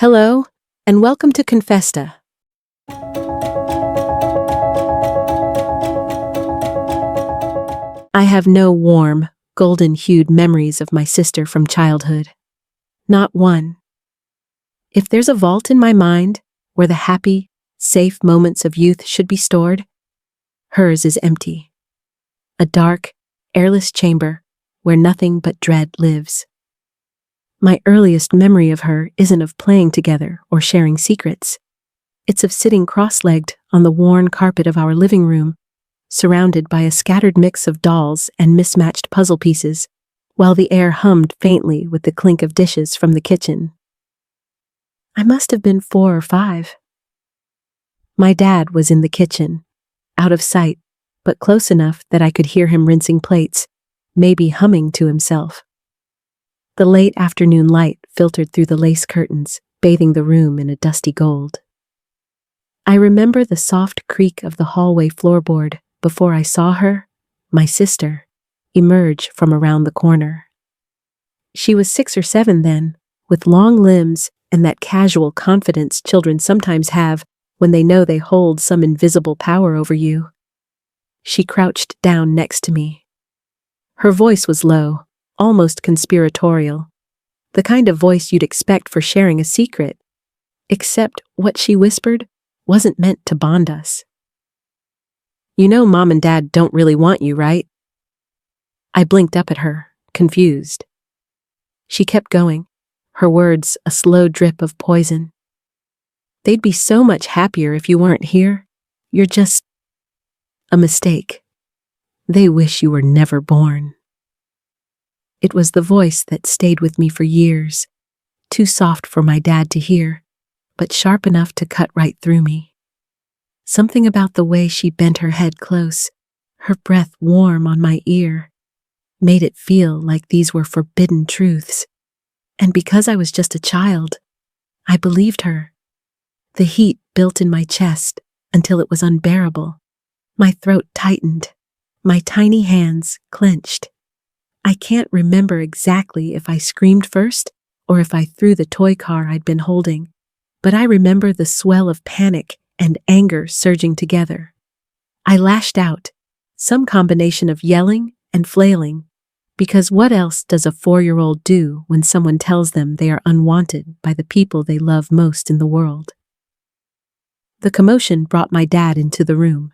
Hello, and welcome to Confesta. I have no warm, golden-hued memories of my sister from childhood. Not one. If there's a vault in my mind where the happy, safe moments of youth should be stored, hers is empty. A dark, airless chamber where nothing but dread lives. My earliest memory of her isn't of playing together or sharing secrets. It's of sitting cross-legged on the worn carpet of our living room, surrounded by a scattered mix of dolls and mismatched puzzle pieces, while the air hummed faintly with the clink of dishes from the kitchen. I must have been 4 or 5. My dad was in the kitchen, out of sight, but close enough that I could hear him rinsing plates, maybe humming to himself. The late afternoon light filtered through the lace curtains, bathing the room in a dusty gold. I remember the soft creak of the hallway floorboard before I saw her, my sister, emerge from around the corner. She was 6 or 7 then, with long limbs and that casual confidence children sometimes have when they know they hold some invisible power over you. She crouched down next to me. Her voice was low, almost conspiratorial, the kind of voice you'd expect for sharing a secret, except what she whispered wasn't meant to bond us. "You know Mom and Dad don't really want you, right?" I blinked up at her, confused. She kept going, her words a slow drip of poison. "They'd be so much happier if you weren't here. You're just a mistake. They wish you were never born." It was the voice that stayed with me for years, too soft for my dad to hear, but sharp enough to cut right through me. Something about the way she bent her head close, her breath warm on my ear, made it feel like these were forbidden truths. And because I was just a child, I believed her. The heat built in my chest until it was unbearable. My throat tightened, my tiny hands clenched. I can't remember exactly if I screamed first or if I threw the toy car I'd been holding, but I remember the swell of panic and anger surging together. I lashed out, some combination of yelling and flailing, because what else does a 4-year-old do when someone tells them they are unwanted by the people they love most in the world? The commotion brought my dad into the room.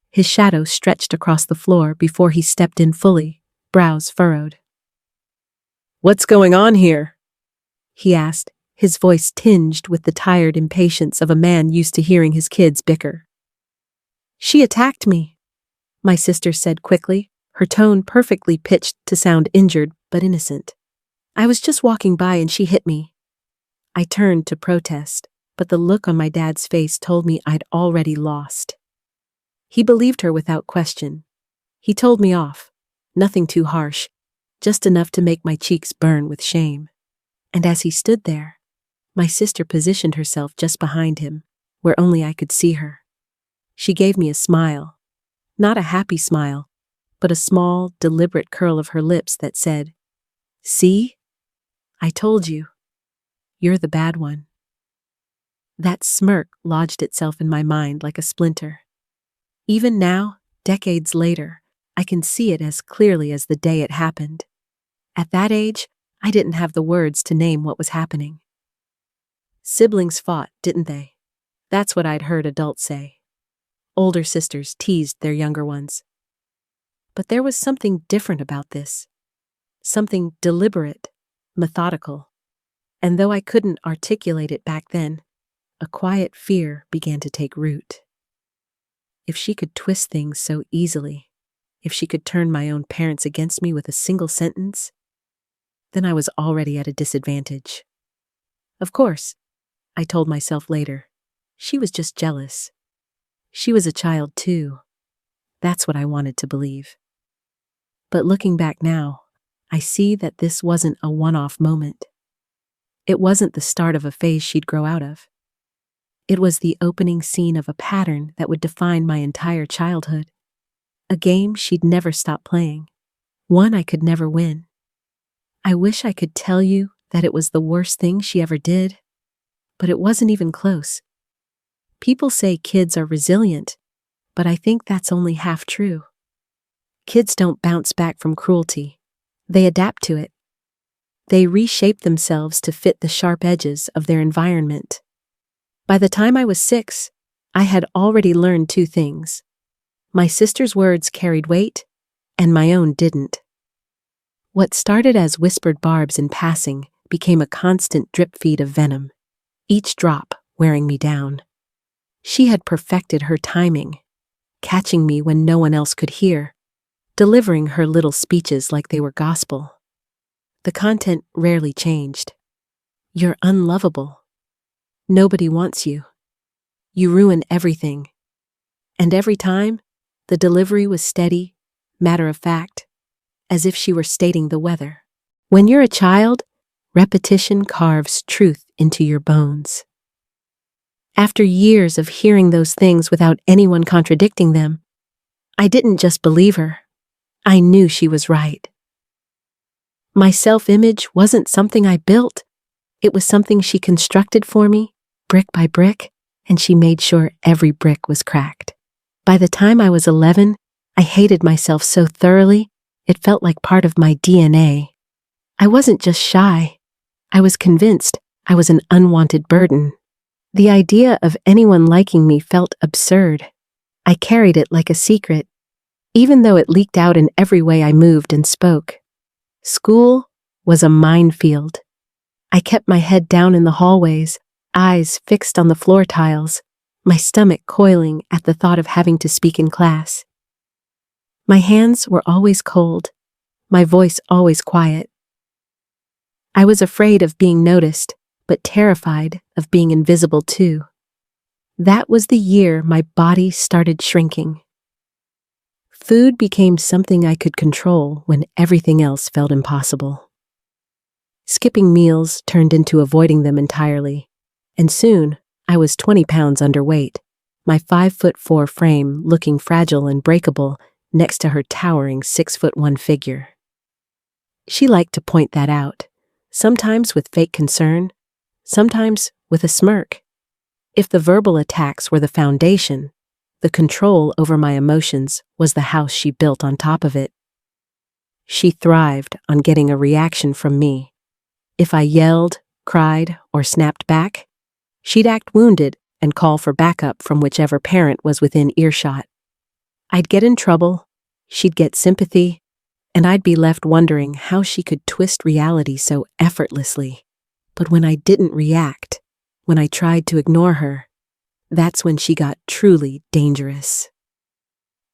His shadow stretched across the floor before he stepped in fully, brows furrowed. "What's going on here?" he asked, his voice tinged with the tired impatience of a man used to hearing his kids bicker. "She attacked me," my sister said quickly, her tone perfectly pitched to sound injured but innocent. "I was just walking by and she hit me." I turned to protest, but the look on my dad's face told me I'd already lost. He believed her without question. He told me off. Nothing too harsh, just enough to make my cheeks burn with shame. And as he stood there, my sister positioned herself just behind him, where only I could see her. She gave me a smile. Not a happy smile, but a small, deliberate curl of her lips that said, "See? I told you. You're the bad one." That smirk lodged itself in my mind like a splinter. Even now, decades later, I can see it as clearly as the day it happened. At that age, I didn't have the words to name what was happening. Siblings fought, didn't they? That's what I'd heard adults say. Older sisters teased their younger ones. But there was something different about this. Something deliberate, methodical. And though I couldn't articulate it back then, a quiet fear began to take root. If she could twist things so easily, if she could turn my own parents against me with a single sentence, then I was already at a disadvantage. Of course, I told myself later, she was just jealous. She was a child too. That's what I wanted to believe. But looking back now, I see that this wasn't a one-off moment. It wasn't the start of a phase she'd grow out of. It was the opening scene of a pattern that would define my entire childhood. A game she'd never stop playing. One I could never win. I wish I could tell you that it was the worst thing she ever did, but it wasn't even close. People say kids are resilient, but I think that's only half true. Kids don't bounce back from cruelty. They adapt to it. They reshape themselves to fit the sharp edges of their environment. By the time I was 6, I had already learned 2 things. My sister's words carried weight, and my own didn't. What started as whispered barbs in passing became a constant drip feed of venom, each drop wearing me down. She had perfected her timing, catching me when no one else could hear, delivering her little speeches like they were gospel. The content rarely changed. You're unlovable. Nobody wants you. You ruin everything. And every time, the delivery was steady, matter of fact, as if she were stating the weather. When you're a child, repetition carves truth into your bones. After years of hearing those things without anyone contradicting them, I didn't just believe her. I knew she was right. My self-image wasn't something I built. It was something she constructed for me, brick by brick, and she made sure every brick was cracked. By the time I was 11, I hated myself so thoroughly, it felt like part of my DNA. I wasn't just shy. I was convinced I was an unwanted burden. The idea of anyone liking me felt absurd. I carried it like a secret, even though it leaked out in every way I moved and spoke. School was a minefield. I kept my head down in the hallways, eyes fixed on the floor tiles, my stomach coiling at the thought of having to speak in class. My hands were always cold, my voice always quiet. I was afraid of being noticed, but terrified of being invisible too. That was the year my body started shrinking. Food became something I could control when everything else felt impossible. Skipping meals turned into avoiding them entirely, and soon I was 20 pounds underweight, my 5'4" frame looking fragile and breakable next to her towering 6'1" figure. She liked to point that out, sometimes with fake concern, sometimes with a smirk. If the verbal attacks were the foundation, the control over my emotions was the house she built on top of it. She thrived on getting a reaction from me. If I yelled, cried, or snapped back, she'd act wounded and call for backup from whichever parent was within earshot. I'd get in trouble, she'd get sympathy, and I'd be left wondering how she could twist reality so effortlessly. But when I didn't react, when I tried to ignore her, that's when she got truly dangerous.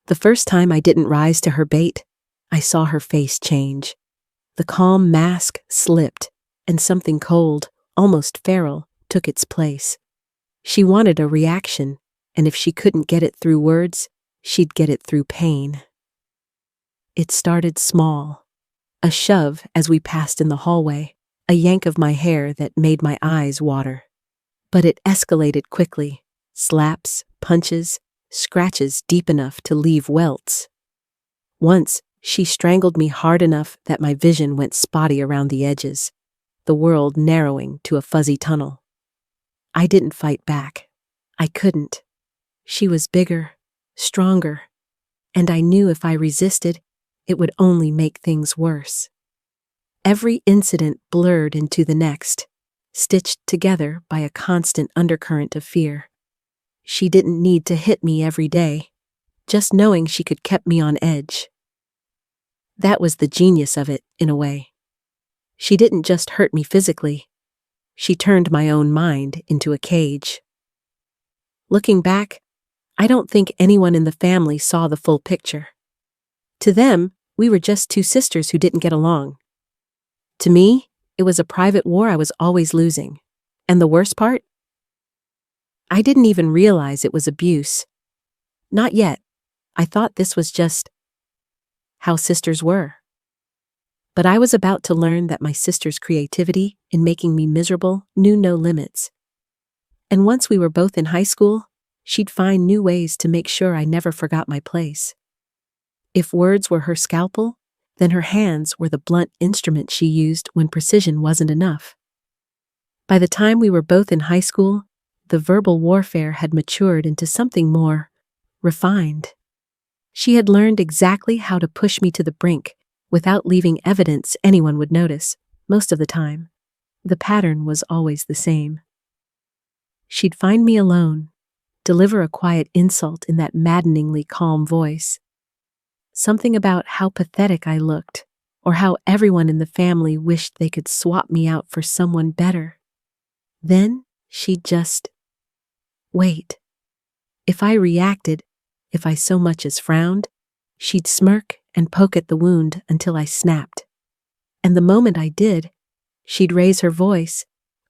The first time I didn't rise to her bait, I saw her face change. The calm mask slipped, and something cold, almost feral, took its place. She wanted a reaction, and if she couldn't get it through words, she'd get it through pain. It started small. A shove as we passed in the hallway, a yank of my hair that made my eyes water. But it escalated quickly. Slaps, punches, scratches deep enough to leave welts. Once, she strangled me hard enough that my vision went spotty around the edges, the world narrowing to a fuzzy tunnel. I didn't fight back. I couldn't. She was bigger, stronger, and I knew if I resisted, it would only make things worse. Every incident blurred into the next, stitched together by a constant undercurrent of fear. She didn't need to hit me every day. Just knowing she could keep me on edge. That was the genius of it, in a way. She didn't just hurt me physically. She turned my own mind into a cage. Looking back, I don't think anyone in the family saw the full picture. To them, we were just 2 sisters who didn't get along. To me, it was a private war I was always losing. And the worst part? I didn't even realize it was abuse. Not yet. I thought this was just how sisters were. But I was about to learn that my sister's creativity in making me miserable knew no limits. And once we were both in high school, she'd find new ways to make sure I never forgot my place. If words were her scalpel, then her hands were the blunt instrument she used when precision wasn't enough. By the time we were both in high school, the verbal warfare had matured into something more refined. She had learned exactly how to push me to the brink without leaving evidence anyone would notice. Most of the time, the pattern was always the same. She'd find me alone, deliver a quiet insult in that maddeningly calm voice. Something about how pathetic I looked, or how everyone in the family wished they could swap me out for someone better. Then she'd just wait. If I reacted, if I so much as frowned, she'd smirk and poke at the wound until I snapped. And the moment I did, she'd raise her voice,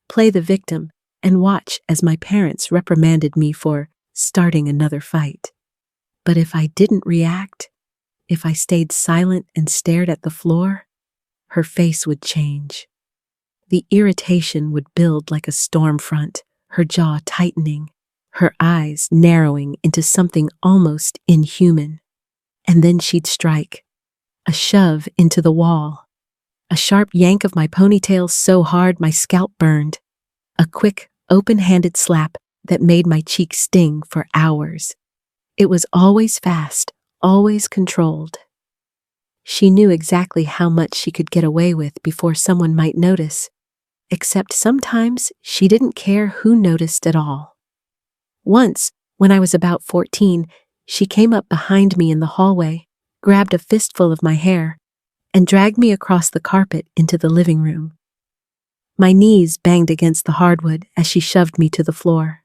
play the victim, and watch as my parents reprimanded me for starting another fight. But if I didn't react, if I stayed silent and stared at the floor, her face would change. The irritation would build like a storm front, her jaw tightening, her eyes narrowing into something almost inhuman. And then she'd strike, a shove into the wall, a sharp yank of my ponytail so hard my scalp burned, a quick, open-handed slap that made my cheek sting for hours. It was always fast, always controlled. She knew exactly how much she could get away with before someone might notice, except sometimes she didn't care who noticed at all. Once, when I was about 14, she came up behind me in the hallway, grabbed a fistful of my hair, and dragged me across the carpet into the living room. My knees banged against the hardwood as she shoved me to the floor.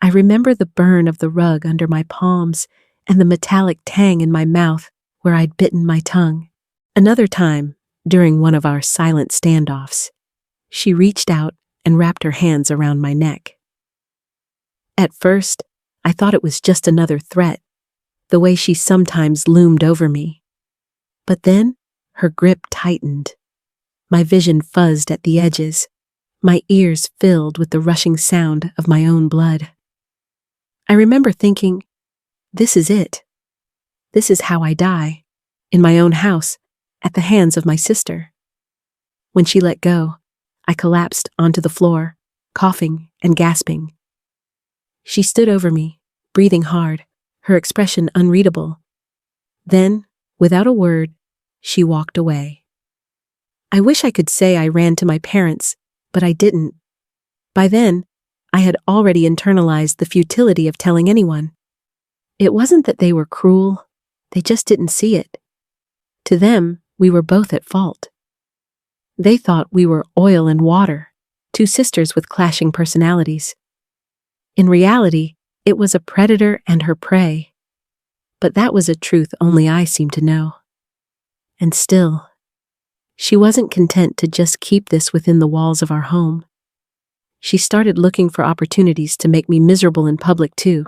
I remember the burn of the rug under my palms and the metallic tang in my mouth where I'd bitten my tongue. Another time, during one of our silent standoffs, she reached out and wrapped her hands around my neck. At first, I thought it was just another threat, the way she sometimes loomed over me. But then, her grip tightened. My vision fuzzed at the edges, my ears filled with the rushing sound of my own blood. I remember thinking, this is it. This is how I die, in my own house, at the hands of my sister. When she let go, I collapsed onto the floor, coughing and gasping. She stood over me, breathing hard, her expression unreadable. Then, without a word, she walked away. I wish I could say I ran to my parents, but I didn't. By then, I had already internalized the futility of telling anyone. It wasn't that they were cruel, they just didn't see it. To them, we were both at fault. They thought we were oil and water, two sisters with clashing personalities. In reality, it was a predator and her prey. But that was a truth only I seemed to know. And still, she wasn't content to just keep this within the walls of our home. She started looking for opportunities to make me miserable in public too.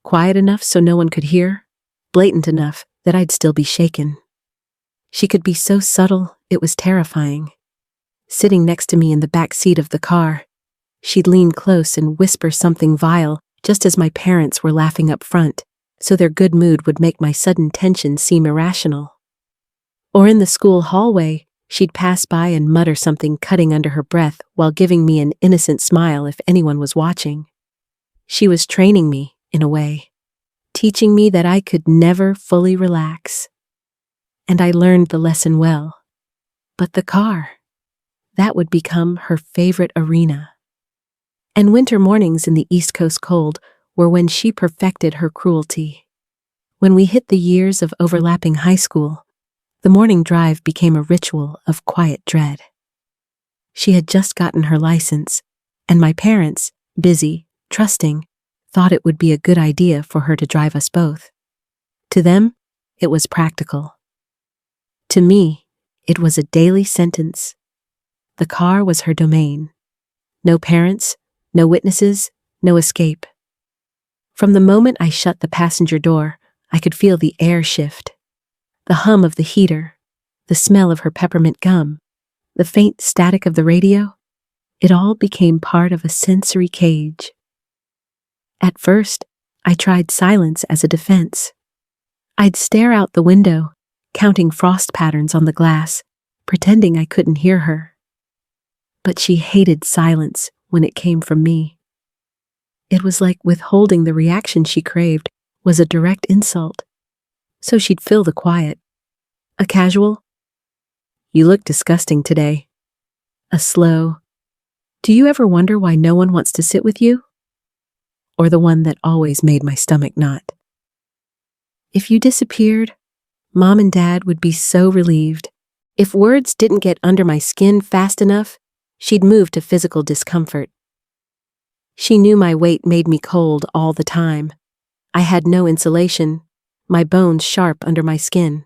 Quiet enough so no one could hear, blatant enough that I'd still be shaken. She could be so subtle, it was terrifying. Sitting next to me in the back seat of the car, she'd lean close and whisper something vile just as my parents were laughing up front, so their good mood would make my sudden tension seem irrational. Or in the school hallway, she'd pass by and mutter something cutting under her breath while giving me an innocent smile if anyone was watching. She was training me, in a way, teaching me that I could never fully relax. And I learned the lesson well. But the car, that would become her favorite arena. And winter mornings in the East Coast cold were when she perfected her cruelty. When we hit the years of overlapping high school, the morning drive became a ritual of quiet dread. She had just gotten her license, and my parents, busy, trusting, thought it would be a good idea for her to drive us both. To them, it was practical. To me, it was a daily sentence. The car was her domain. No parents, no witnesses, no escape. From the moment I shut the passenger door, I could feel the air shift. The hum of the heater, the smell of her peppermint gum, the faint static of the radio, it all became part of a sensory cage. At first, I tried silence as a defense. I'd stare out the window, counting frost patterns on the glass, pretending I couldn't hear her. but she hated silence when it came from me. It was like withholding the reaction she craved was a direct insult. So she'd fill the quiet. A casual, "You look disgusting today." A slow, "Do you ever wonder why no one wants to sit with you?" Or the one that always made my stomach knot. If you disappeared, Mom and Dad would be so relieved. If words didn't get under my skin fast enough, she'd move to physical discomfort. She knew my weight made me cold all the time. I had no insulation, my bones sharp under my skin.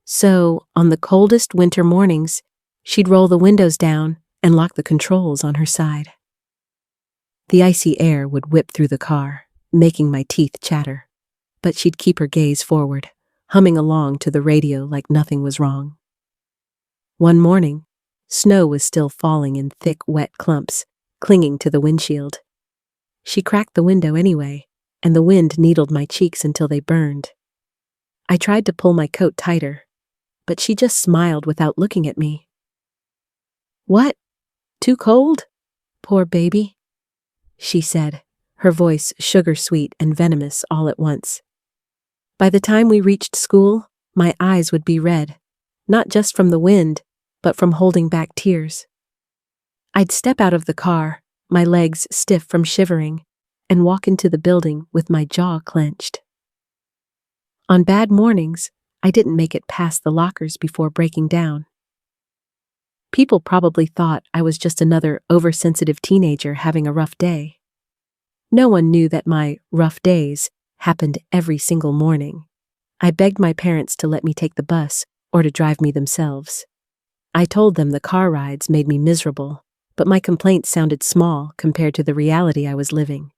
So, on the coldest winter mornings, she'd roll the windows down and lock the controls on her side. The icy air would whip through the car, making my teeth chatter. But she'd keep her gaze forward, humming along to the radio like nothing was wrong. One morning, snow was still falling in thick, wet clumps, clinging to the windshield. She cracked the window anyway, and the wind needled my cheeks until they burned. I tried to pull my coat tighter, but she just smiled without looking at me. "What? Too cold? Poor baby," she said, her voice sugar-sweet and venomous all at once. By the time we reached school, my eyes would be red, not just from the wind, but from holding back tears. I'd step out of the car, my legs stiff from shivering, and walk into the building with my jaw clenched. On bad mornings, I didn't make it past the lockers before breaking down. People probably thought I was just another oversensitive teenager having a rough day. No one knew that my rough days happened every single morning. I begged my parents to let me take the bus or to drive me themselves. I told them the car rides made me miserable, but my complaints sounded small compared to the reality I was living.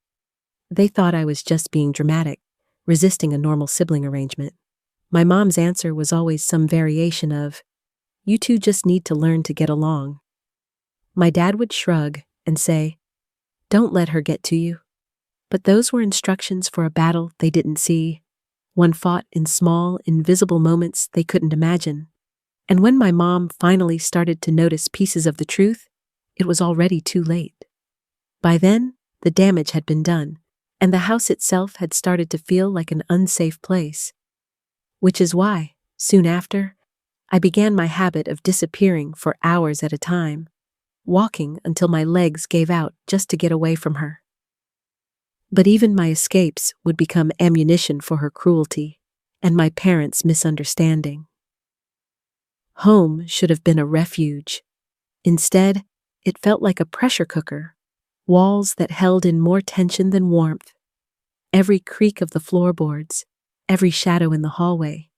They thought I was just being dramatic, resisting a normal sibling arrangement. My mom's answer was always some variation of, "You two just need to learn to get along." My dad would shrug and say, "Don't let her get to you." But those were instructions for a battle they didn't see, one fought in small, invisible moments they couldn't imagine. And when my mom finally started to notice pieces of the truth, it was already too late. By then, the damage had been done, and the house itself had started to feel like an unsafe place. Which is why, soon after, I began my habit of disappearing for hours at a time, walking until my legs gave out just to get away from her. But even my escapes would become ammunition for her cruelty and my parents' misunderstanding. Home should have been a refuge. Instead, it felt like a pressure cooker, walls that held in more tension than warmth. Every creak of the floorboards, every shadow in the hallway,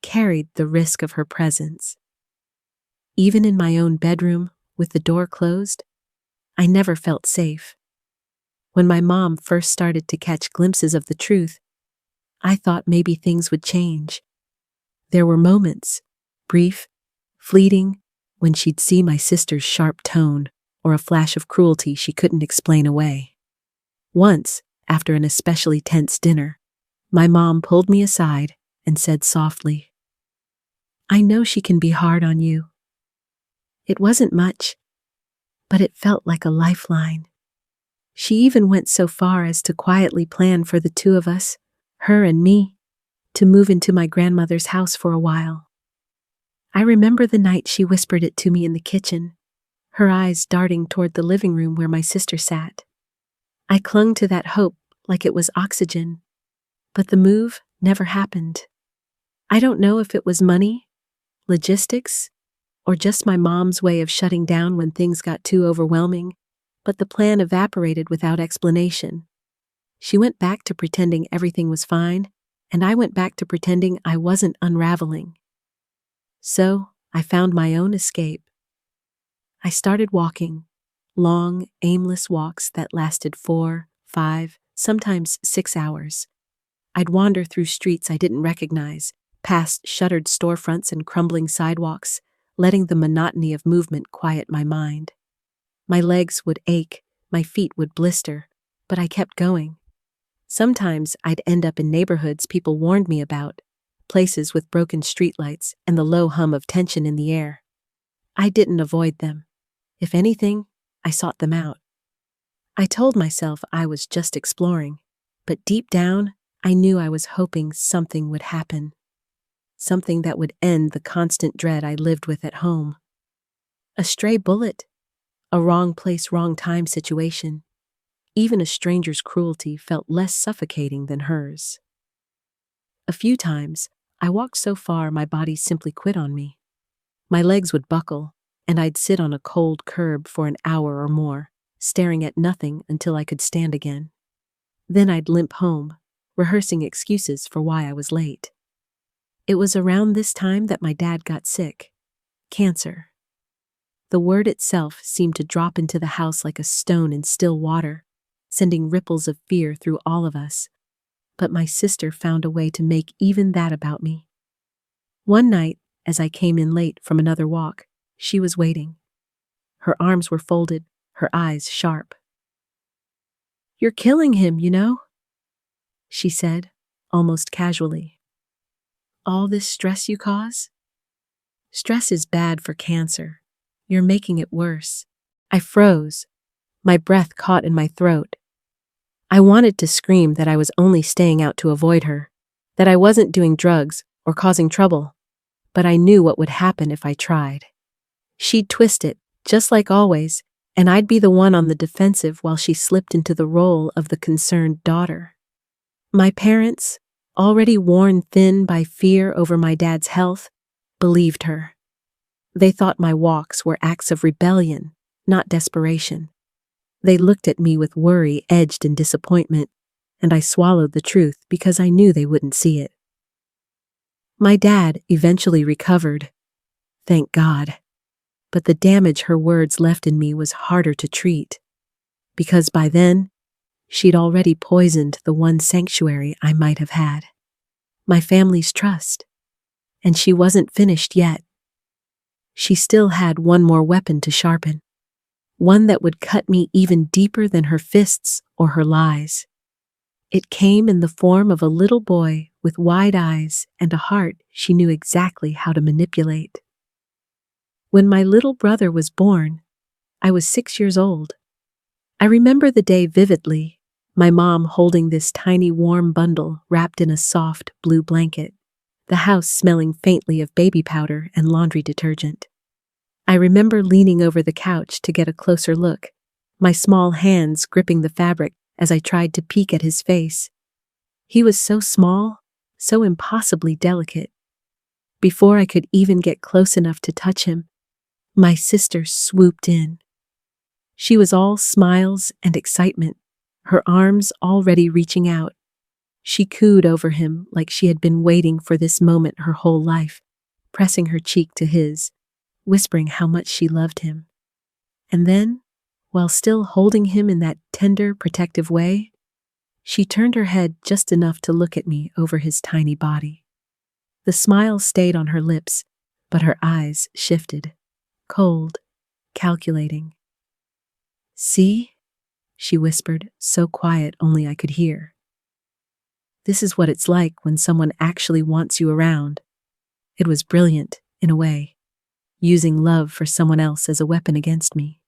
carried the risk of her presence. Even in my own bedroom, with the door closed, I never felt safe. When my mom first started to catch glimpses of the truth, I thought maybe things would change. There were moments, brief, fleeting, when she'd see my sister's sharp tone or a flash of cruelty she couldn't explain away. Once, after an especially tense dinner, my mom pulled me aside and said softly, "I know she can be hard on you." It wasn't much, but it felt like a lifeline. She even went so far as to quietly plan for the two of us, her and me, to move into my grandmother's house for a while. I remember the night she whispered it to me in the kitchen, her eyes darting toward the living room where my sister sat. I clung to that hope like it was oxygen, but the move never happened. I don't know if it was money, logistics, or just my mom's way of shutting down when things got too overwhelming, but the plan evaporated without explanation. She went back to pretending everything was fine, and I went back to pretending I wasn't unraveling. So, I found my own escape. I started walking, long, aimless walks that lasted 4, 5, sometimes 6 hours. I'd wander through streets I didn't recognize, past shuttered storefronts and crumbling sidewalks, letting the monotony of movement quiet my mind. My legs would ache, my feet would blister, but I kept going. Sometimes I'd end up in neighborhoods people warned me about, places with broken streetlights and the low hum of tension in the air. I didn't avoid them. If anything, I sought them out. I told myself I was just exploring, but deep down, I knew I was hoping something would happen. Something that would end the constant dread I lived with at home. A stray bullet, a wrong place, wrong time situation. Even a stranger's cruelty felt less suffocating than hers. A few times, I walked so far my body simply quit on me. My legs would buckle, and I'd sit on a cold curb for an hour or more, staring at nothing until I could stand again. Then I'd limp home, rehearsing excuses for why I was late. It was around this time that my dad got sick. Cancer. The word itself seemed to drop into the house like a stone in still water, sending ripples of fear through all of us. But my sister found a way to make even that about me. One night, as I came in late from another walk, she was waiting. Her arms were folded, her eyes sharp. "You're killing him, you know," she said, almost casually. "All this stress you cause? Stress is bad for cancer. You're making it worse." I froze, my breath caught in my throat. I wanted to scream that I was only staying out to avoid her, that I wasn't doing drugs or causing trouble, but I knew what would happen if I tried. She'd twist it, just like always, and I'd be the one on the defensive while she slipped into the role of the concerned daughter. My parents, already worn thin by fear over my dad's health, believed her. They thought my walks were acts of rebellion, not desperation. They looked at me with worry edged in disappointment, and I swallowed the truth because I knew they wouldn't see it. My dad eventually recovered, thank God. But the damage her words left in me was harder to treat, because by then, she'd already poisoned the one sanctuary I might have had. My family's trust. And she wasn't finished yet. She still had one more weapon to sharpen. One that would cut me even deeper than her fists or her lies. It came in the form of a little boy with wide eyes and a heart she knew exactly how to manipulate. When my little brother was born, I was 6 years old. I remember the day vividly, my mom holding this tiny warm bundle wrapped in a soft blue blanket, the house smelling faintly of baby powder and laundry detergent. I remember leaning over the couch to get a closer look, my small hands gripping the fabric as I tried to peek at his face. He was so small, so impossibly delicate. Before I could even get close enough to touch him, my sister swooped in. She was all smiles and excitement, her arms already reaching out. She cooed over him like she had been waiting for this moment her whole life, pressing her cheek to his, whispering how much she loved him. And then, while still holding him in that tender, protective way, she turned her head just enough to look at me over his tiny body. The smile stayed on her lips, but her eyes shifted, cold, calculating. "See?" she whispered, so quiet only I could hear. "This is what it's like when someone actually wants you around." It was brilliant, in a way, using love for someone else as a weapon against me.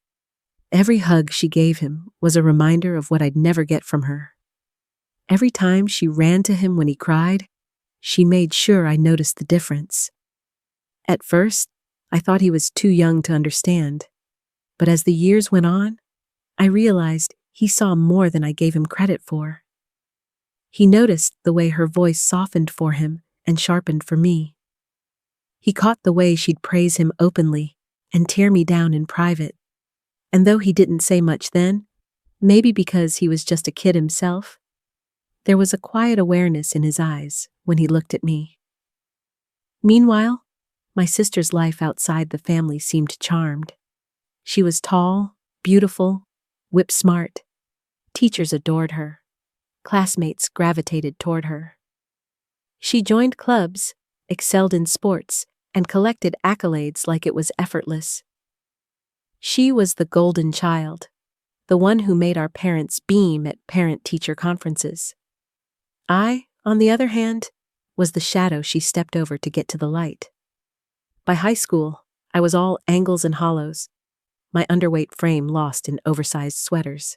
Every hug she gave him was a reminder of what I'd never get from her. Every time she ran to him when he cried, she made sure I noticed the difference. At first, I thought he was too young to understand, but as the years went on, I realized he saw more than I gave him credit for. He noticed the way her voice softened for him and sharpened for me. He caught the way she'd praise him openly and tear me down in private. And though he didn't say much then, maybe because he was just a kid himself, there was a quiet awareness in his eyes when he looked at me. Meanwhile, my sister's life outside the family seemed charmed. She was tall, beautiful, whip-smart. Teachers adored her. Classmates gravitated toward her. She joined clubs, excelled in sports, and collected accolades like it was effortless. She was the golden child, the one who made our parents beam at parent-teacher conferences. I, on the other hand, was the shadow she stepped over to get to the light. By high school, I was all angles and hollows. my underweight frame lost in oversized sweaters.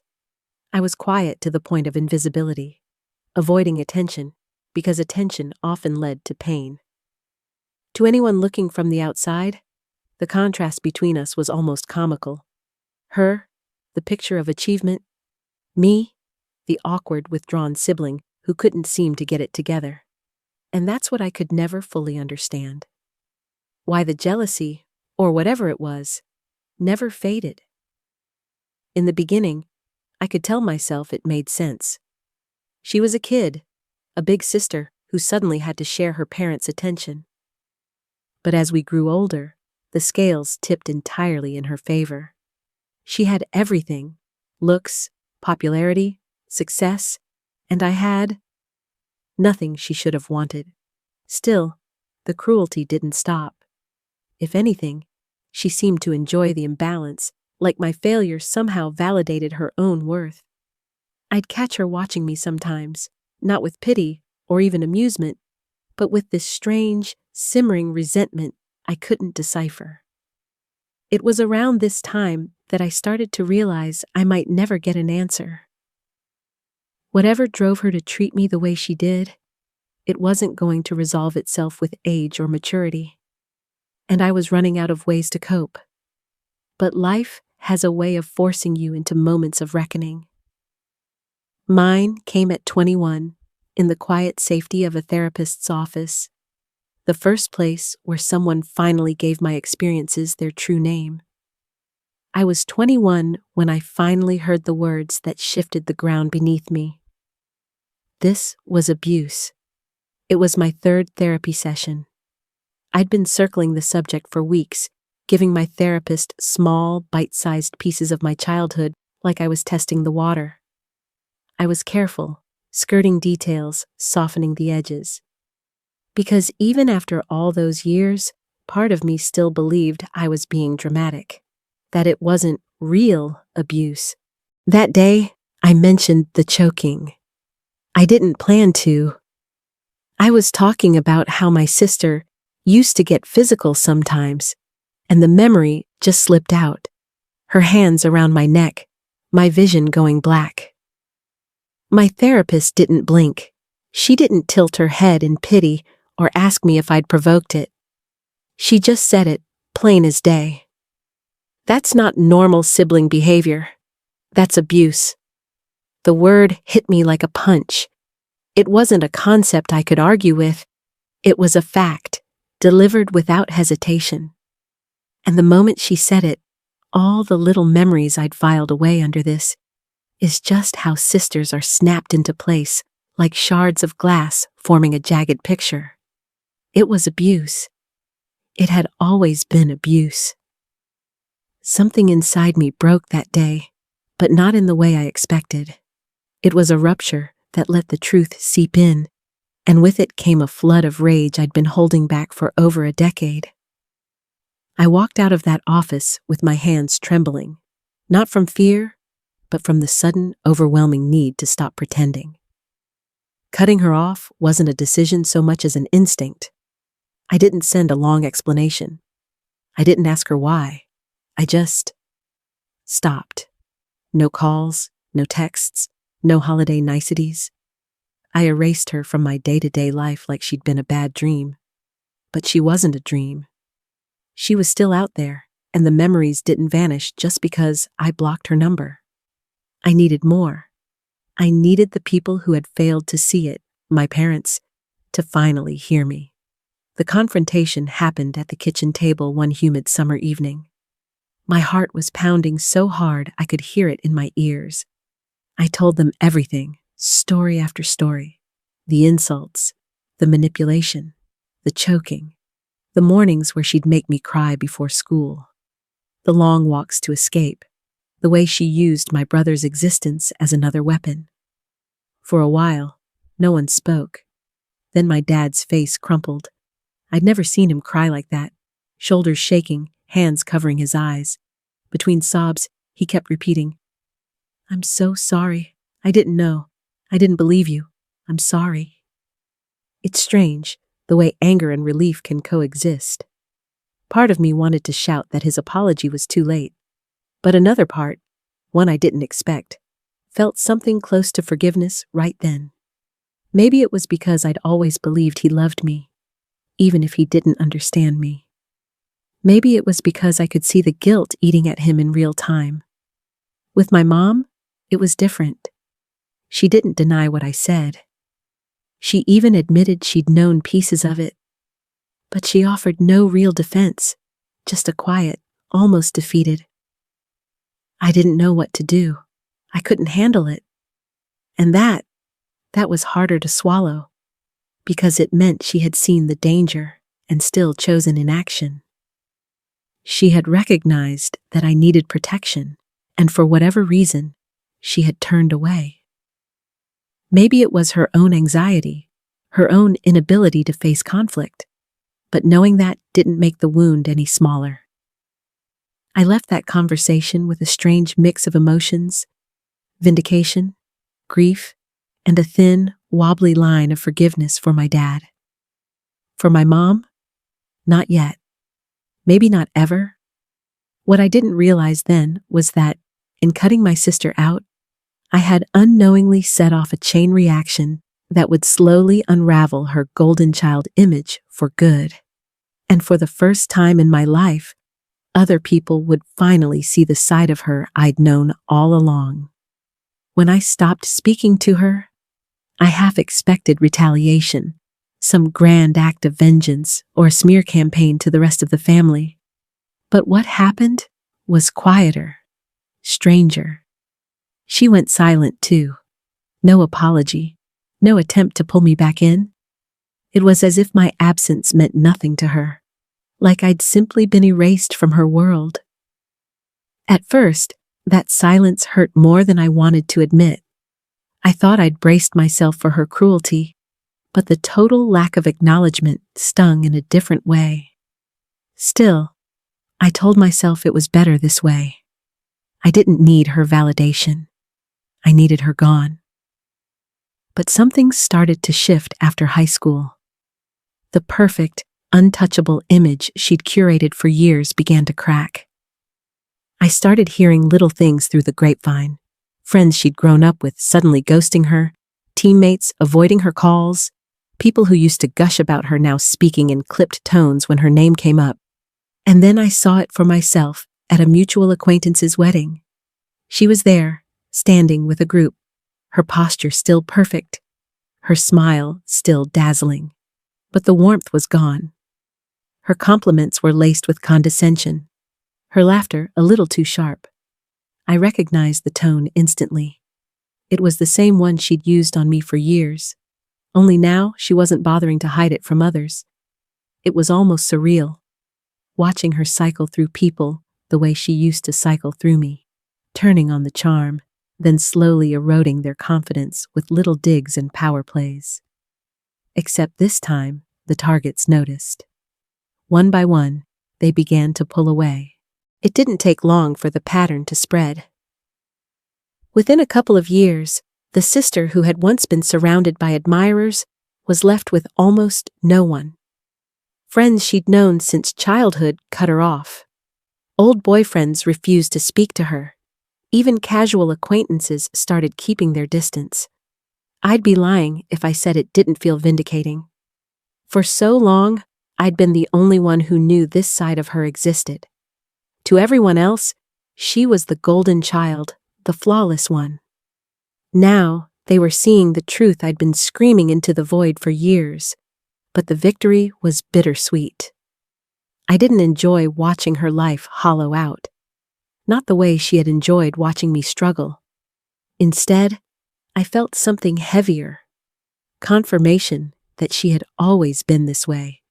I was quiet to the point of invisibility, avoiding attention, because attention often led to pain. To anyone looking from the outside, the contrast between us was almost comical. Her, the picture of achievement; me, the awkward, withdrawn sibling who couldn't seem to get it together. And that's what I could never fully understand. Why the jealousy, or whatever it was, never faded. In the beginning, I could tell myself it made sense. She was a kid, a big sister who suddenly had to share her parents' attention. But as we grew older, the scales tipped entirely in her favor. She had everything: looks, popularity, success, and I had nothing she should have wanted. Still, the cruelty didn't stop. If anything, she seemed to enjoy the imbalance, like my failure somehow validated her own worth. I'd catch her watching me sometimes, not with pity or even amusement, but with this strange, simmering resentment I couldn't decipher. It was around this time that I started to realize I might never get an answer. Whatever drove her to treat me the way she did, it wasn't going to resolve itself with age or maturity. And I was running out of ways to cope. But life has a way of forcing you into moments of reckoning. Mine came at 21, in the quiet safety of a therapist's office, the first place where someone finally gave my experiences their true name. I was 21 when I finally heard the words that shifted the ground beneath me. This was abuse. It was my third therapy session. I'd been circling the subject for weeks, giving my therapist small, bite-sized pieces of my childhood like I was testing the water. I was careful, skirting details, softening the edges. Because even after all those years, part of me still believed I was being dramatic, that it wasn't real abuse. That day, I mentioned the choking. I didn't plan to. I was talking about how my sister used to get physical sometimes, and the memory just slipped out. Her hands around my neck, my vision going black. My therapist didn't blink. She didn't tilt her head in pity or ask me if I'd provoked it. She just said it, plain as day. That's not normal sibling behavior. That's abuse. The word hit me like a punch. It wasn't a concept I could argue with. It was a fact, delivered without hesitation. And the moment she said it, all the little memories I'd filed away under this is just how sisters are snapped into place, like shards of glass forming a jagged picture. It was abuse. It had always been abuse. Something inside me broke that day, but not in the way I expected. It was a rupture that let the truth seep in, and with it came a flood of rage I'd been holding back for over a decade. I walked out of that office with my hands trembling, not from fear, but from the sudden, overwhelming need to stop pretending. Cutting her off wasn't a decision so much as an instinct. I didn't send a long explanation. I didn't ask her why. I just stopped. No calls, no texts, no holiday niceties. I erased her from my day-to-day life like she'd been a bad dream. But she wasn't a dream. She was still out there, and the memories didn't vanish just because I blocked her number. I needed more. I needed the people who had failed to see it, my parents, to finally hear me. The confrontation happened at the kitchen table one humid summer evening. My heart was pounding so hard I could hear it in my ears. I told them everything, story after story. The insults, the manipulation, the choking, the mornings where she'd make me cry before school, the long walks to escape, the way she used my brother's existence as another weapon. For a while, no one spoke. Then my dad's face crumpled. I'd never seen him cry like that, shoulders shaking, hands covering his eyes. Between sobs, he kept repeating, "I'm so sorry. I didn't know. I didn't believe you. I'm sorry." It's strange, the way anger and relief can coexist. Part of me wanted to shout that his apology was too late. But another part, one I didn't expect, felt something close to forgiveness right then. Maybe it was because I'd always believed he loved me, even if he didn't understand me. Maybe it was because I could see the guilt eating at him in real time. With my mom, it was different. She didn't deny what I said. She even admitted she'd known pieces of it. But she offered no real defense, just a quiet, almost defeated. I didn't know what to do. I couldn't handle it. And that was harder to swallow, because it meant she had seen the danger and still chosen inaction. She had recognized that I needed protection, and for whatever reason, she had turned away. Maybe it was her own anxiety, her own inability to face conflict, but knowing that didn't make the wound any smaller. I left that conversation with a strange mix of emotions: vindication, grief, and a thin, wobbly line of forgiveness for my dad. For my mom? Not yet. Maybe not ever. What I didn't realize then was that, in cutting my sister out, I had unknowingly set off a chain reaction that would slowly unravel her golden child image for good. And for the first time in my life, other people would finally see the side of her I'd known all along. When I stopped speaking to her, I half expected retaliation, some grand act of vengeance or a smear campaign to the rest of the family. But what happened was quieter, stranger. She went silent too. No apology, no attempt to pull me back in. It was as if my absence meant nothing to her, like I'd simply been erased from her world. At first, that silence hurt more than I wanted to admit. I thought I'd braced myself for her cruelty, but the total lack of acknowledgement stung in a different way. Still, I told myself it was better this way. I didn't need her validation. I needed her gone. But something started to shift after high school. The perfect, untouchable image she'd curated for years began to crack. I started hearing little things through the grapevine. Friends she'd grown up with suddenly ghosting her, teammates avoiding her calls, people who used to gush about her now speaking in clipped tones when her name came up. And then I saw it for myself at a mutual acquaintance's wedding. She was there, standing with a group, her posture still perfect, her smile still dazzling. But the warmth was gone. Her compliments were laced with condescension, her laughter a little too sharp. I recognized the tone instantly. It was the same one she'd used on me for years, only now she wasn't bothering to hide it from others. It was almost surreal, watching her cycle through people the way she used to cycle through me, turning on the charm, then slowly eroding their confidence with little digs and power plays. Except this time, the targets noticed. One by one, they began to pull away. It didn't take long for the pattern to spread. Within a couple of years, the sister who had once been surrounded by admirers was left with almost no one. Friends she'd known since childhood cut her off. Old boyfriends refused to speak to her. Even casual acquaintances started keeping their distance. I'd be lying if I said it didn't feel vindicating. For so long, I'd been the only one who knew this side of her existed. To everyone else, she was the golden child, the flawless one. Now, they were seeing the truth I'd been screaming into the void for years, but the victory was bittersweet. I didn't enjoy watching her life hollow out, not the way she had enjoyed watching me struggle. Instead, I felt something heavier, confirmation that she had always been this way,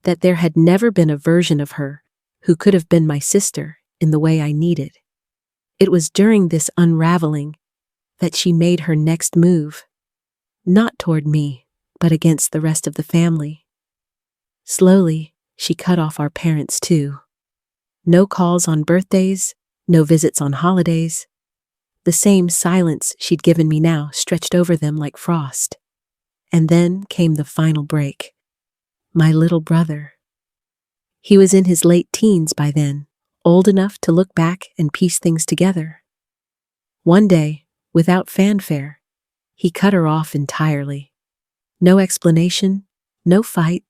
that there had never been a version of her who could have been my sister in the way I needed. It was during this unraveling that she made her next move, not toward me, but against the rest of the family. Slowly, she cut off our parents too. No calls on birthdays, no visits on holidays. The same silence she'd given me now stretched over them like frost. And then came the final break. My little brother. He was in his late teens by then, old enough to look back and piece things together. One day, without fanfare, he cut her off entirely. No explanation, no fight,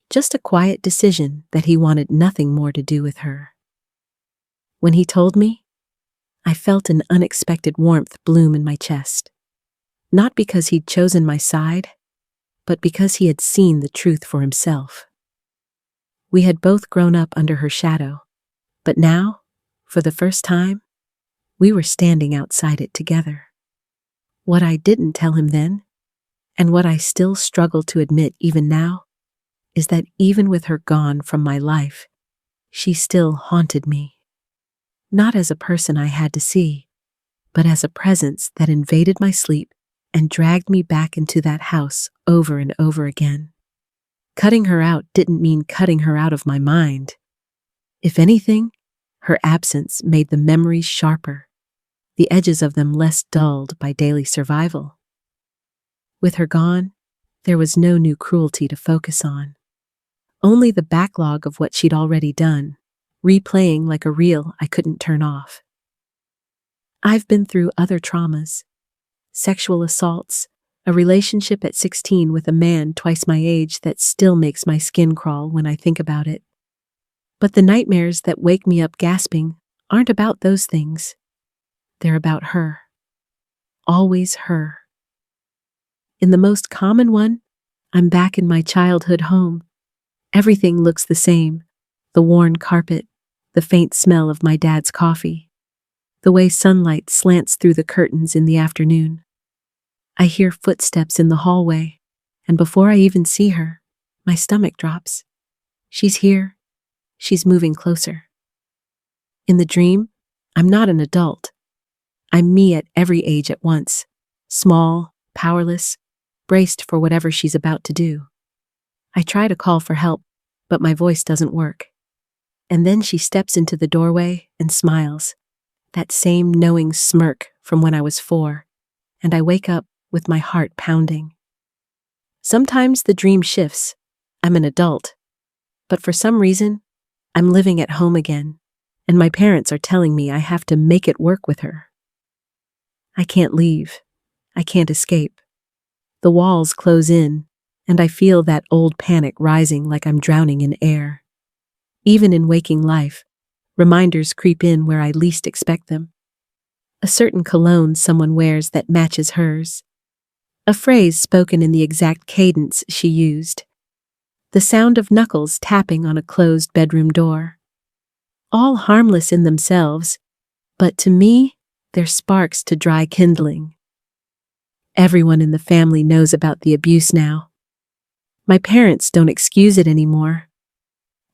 just a quiet decision that he wanted nothing more to do with her. When he told me, I felt an unexpected warmth bloom in my chest. Not because he'd chosen my side, but because he had seen the truth for himself. We had both grown up under her shadow, but now, for the first time, we were standing outside it together. What I didn't tell him then, and what I still struggle to admit even now, is that even with her gone from my life, she still haunted me. Not as a person I had to see, but as a presence that invaded my sleep and dragged me back into that house over and over again. Cutting her out didn't mean cutting her out of my mind. If anything, her absence made the memories sharper, the edges of them less dulled by daily survival. With her gone, there was no new cruelty to focus on. Only the backlog of what she'd already done, replaying like a reel I couldn't turn off. I've been through other traumas. Sexual assaults, a relationship at 16 with a man twice my age that still makes my skin crawl when I think about it. But the nightmares that wake me up gasping aren't about those things. They're about her. Always her. In the most common one, I'm back in my childhood home. Everything looks the same. The worn carpet, the faint smell of my dad's coffee, the way sunlight slants through the curtains in the afternoon. I hear footsteps in the hallway, and before I even see her, my stomach drops. She's here. She's moving closer. In the dream, I'm not an adult. I'm me at every age at once, small, powerless, braced for whatever she's about to do. I try to call for help, but my voice doesn't work. And then she steps into the doorway and smiles, that same knowing smirk from when I was 4, and I wake up with my heart pounding. Sometimes the dream shifts. I'm an adult. But for some reason, I'm living at home again, and my parents are telling me I have to make it work with her. I can't leave. I can't escape. The walls close in, and I feel that old panic rising like I'm drowning in air. Even in waking life, reminders creep in where I least expect them. A certain cologne someone wears that matches hers. A phrase spoken in the exact cadence she used. The sound of knuckles tapping on a closed bedroom door. All harmless in themselves, but to me, they're sparks to dry kindling. Everyone in the family knows about the abuse now. My parents don't excuse it anymore.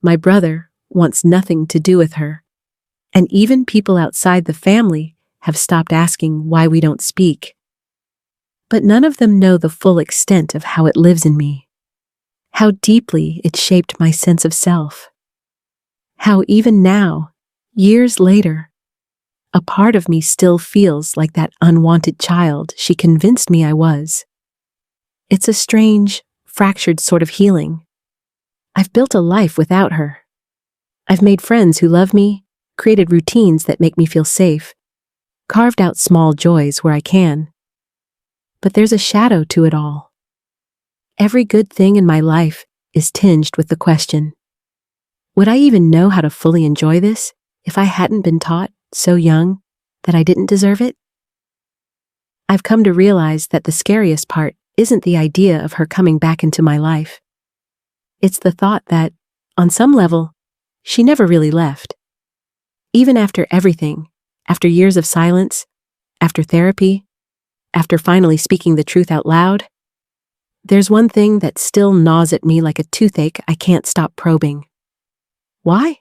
My brother wants nothing to do with her, and even people outside the family have stopped asking why we don't speak. But none of them know the full extent of how it lives in me, how deeply it shaped my sense of self, how even now, years later, a part of me still feels like that unwanted child she convinced me I was. It's a strange, fractured sort of healing. I've built a life without her. I've made friends who love me, created routines that make me feel safe, carved out small joys where I can. But there's a shadow to it all. Every good thing in my life is tinged with the question, would I even know how to fully enjoy this if I hadn't been taught, so young, that I didn't deserve it? I've come to realize that the scariest part isn't the idea of her coming back into my life. It's the thought that, on some level, she never really left. Even after everything, after years of silence, after therapy, after finally speaking the truth out loud, there's one thing that still gnaws at me like a toothache I can't stop probing. Why?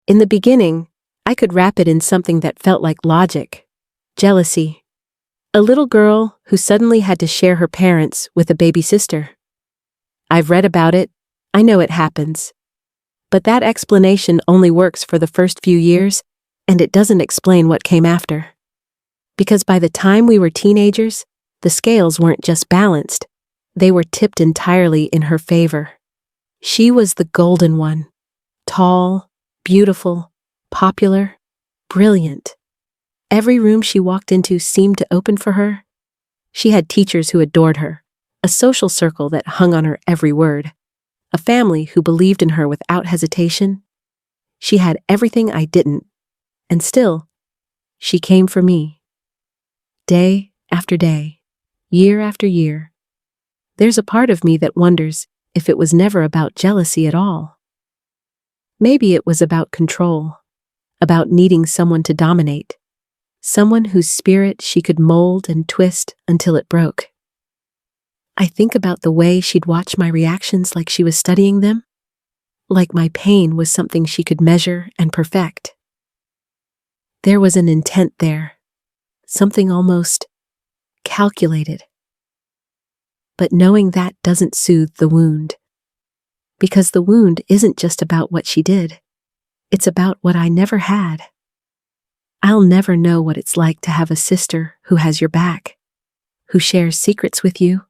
In the beginning, I could wrap it in something that felt like logic. Jealousy. A little girl who suddenly had to share her parents with a baby sister. I've read about it. I know it happens. But that explanation only works for the first few years, and it doesn't explain what came after. Because by the time we were teenagers, the scales weren't just balanced, they were tipped entirely in her favor. She was the golden one. Tall, beautiful, popular, brilliant. Every room she walked into seemed to open for her. She had teachers who adored her, a social circle that hung on her every word, a family who believed in her without hesitation. She had everything I didn't, and still, she came for me. Day after day, year after year. There's a part of me that wonders if it was never about jealousy at all. Maybe it was about control, about needing someone to dominate, someone whose spirit she could mold and twist until it broke. I think about the way she'd watch my reactions like she was studying them, like my pain was something she could measure and perfect. There was an intent there, something almost calculated. But knowing that doesn't soothe the wound, because the wound isn't just about what she did, it's about what I never had. I'll never know what it's like to have a sister who has your back, who shares secrets with you,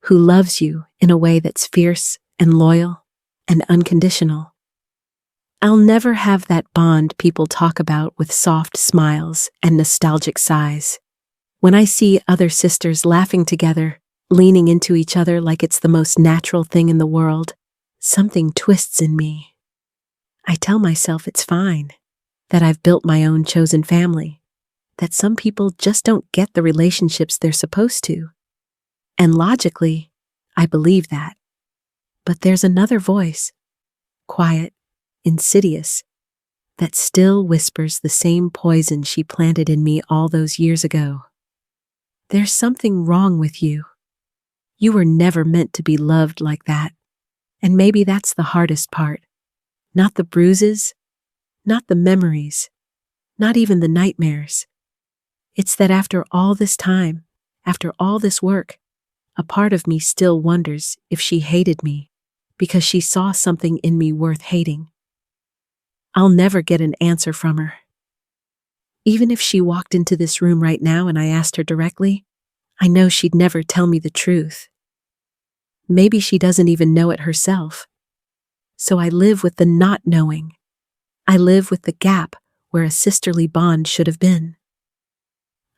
who loves you in a way that's fierce and loyal and unconditional. I'll never have that bond people talk about with soft smiles and nostalgic sighs. When I see other sisters laughing together, leaning into each other like it's the most natural thing in the world, something twists in me. I tell myself it's fine, that I've built my own chosen family, that some people just don't get the relationships they're supposed to. And logically, I believe that. But there's another voice, quiet, insidious, that still whispers the same poison she planted in me all those years ago. There's something wrong with you. You were never meant to be loved like that. And maybe that's the hardest part. Not the bruises, not the memories, not even the nightmares. It's that after all this time, after all this work, a part of me still wonders if she hated me because she saw something in me worth hating. I'll never get an answer from her. Even if she walked into this room right now and I asked her directly, I know she'd never tell me the truth. Maybe she doesn't even know it herself. So I live with the not knowing. I live with the gap where a sisterly bond should have been.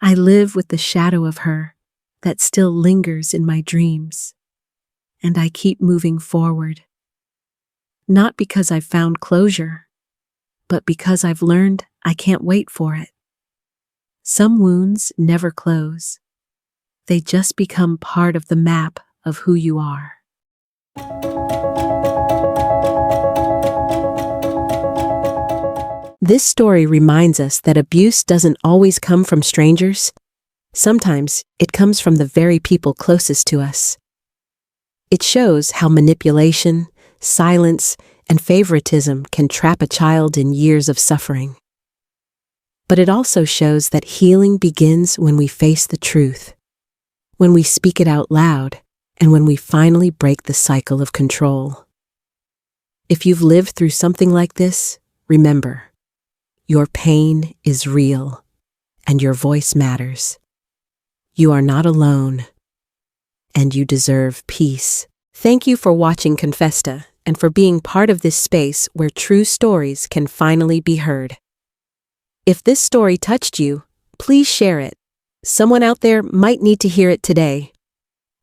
I live with the shadow of her that still lingers in my dreams. And I keep moving forward. Not because I've found closure, but because I've learned I can't wait for it. Some wounds never close. They just become part of the map of who you are. This story reminds us that abuse doesn't always come from strangers. Sometimes it comes from the very people closest to us. It shows how manipulation, silence, and favoritism can trap a child in years of suffering. But it also shows that healing begins when we face the truth, when we speak it out loud, and when we finally break the cycle of control. If you've lived through something like this, remember, your pain is real, and your voice matters. You are not alone, and you deserve peace. Thank you for watching Confesta and for being part of this space where true stories can finally be heard. If this story touched you, please share it. Someone out there might need to hear it today.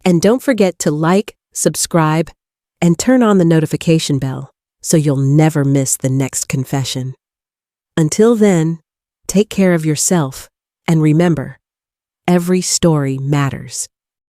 And don't forget to like, subscribe, and turn on the notification bell so you'll never miss the next confession. Until then, take care of yourself, and remember, every story matters.